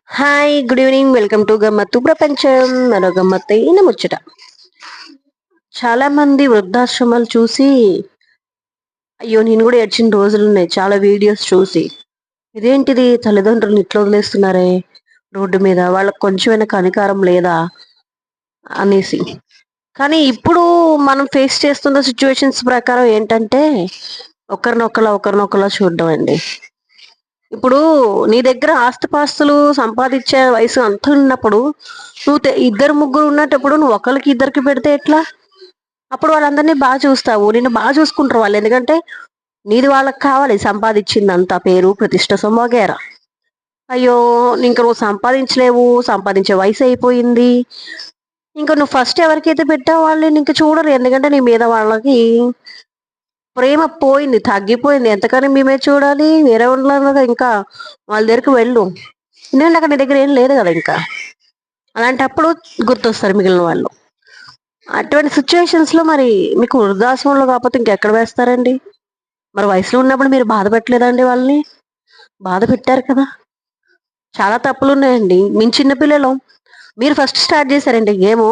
Hi good evening. Welcome to గమ్మత్తు ప్రపంచం. మరో గమ్మత్తైన ముచ్చట. చాలా మంది వృద్ధాశ్రమాలు చూసి అయ్యో నేను కూడా ఏడ్చిన రోజులున్నాయి చాలా వీడియోస్ చూసి. ఇదేంటిది తల్లిదండ్రులను ఇట్లా వదిలేస్తున్నారే రోడ్డు మీద, వాళ్ళకి కొంచెమైనా కనికారం లేదా అనేసి. కానీ ఇప్పుడు మనం ఫేస్ చేస్తున్న సిచ్యువేషన్స్ ప్రకారం ఏంటంటే ఒకరినొకలా చూడడం అండి. ఇప్పుడు నీ దగ్గర ఆస్తిపాస్తులు సంపాదించే వయసు అంతా ఉన్నప్పుడు ఇద్దరు ముగ్గురు ఉన్నటప్పుడు నువ్వు ఒకరికి ఇద్దరికి పెడితే ఎట్లా? అప్పుడు వాళ్ళందరినీ బాగా చూస్తావు, నిన్ను బాగా చూసుకుంటారు వాళ్ళు. ఎందుకంటే నీది వాళ్ళకి కావాలి, సంపాదించిందంతా పేరు ప్రతిష్ట సొమ్మగేర. అయ్యో ఇంక నువ్వు సంపాదించలేవు, సంపాదించే వయసు అయిపోయింది, ఇంకా నువ్వు ఫస్ట్ ఎవరికైతే పెట్టావు వాళ్ళు ఇంక చూడరు. ఎందుకంటే నీ మీద వాళ్ళకి ప్రేమ పోయింది, తగ్గిపోయింది. ఎంతకని మేమే చూడాలి, వేరే వాళ్ళ కదా ఇంకా వాళ్ళ దగ్గరికి వెళ్ళు. ఎందుకంటే అక్కడ నీ దగ్గర ఏం లేదు కదా ఇంకా. అలాంటప్పుడు గుర్తొస్తారు మిగిలిన వాళ్ళు. అటువంటి సిచ్యువేషన్స్ లో మరి మీకు వృద్ధాశ్రమంలో కాకపోతే ఇంకెక్కడ వేస్తారండి? మరి వయసులో ఉన్నప్పుడు మీరు బాధ పెట్టలేదండి వాళ్ళని? బాధ పెట్టారు కదా. చాలా తప్పులు ఉన్నాయండి. మేము చిన్న పిల్లలు, మీరు ఫస్ట్ స్టార్ట్ చేశారండి గేము.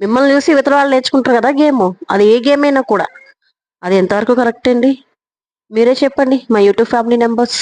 మిమ్మల్ని చూసి ఇవతల వాళ్ళు నేర్చుకుంటారు కదా గేమ్. అది ఏ గేమ్ అయినా కూడా అది ఎంతవరకు కరెక్ట్ అండి? మీరే చెప్పండి, మా యూట్యూబ్ ఫ్యామిలీ మెంబర్స్.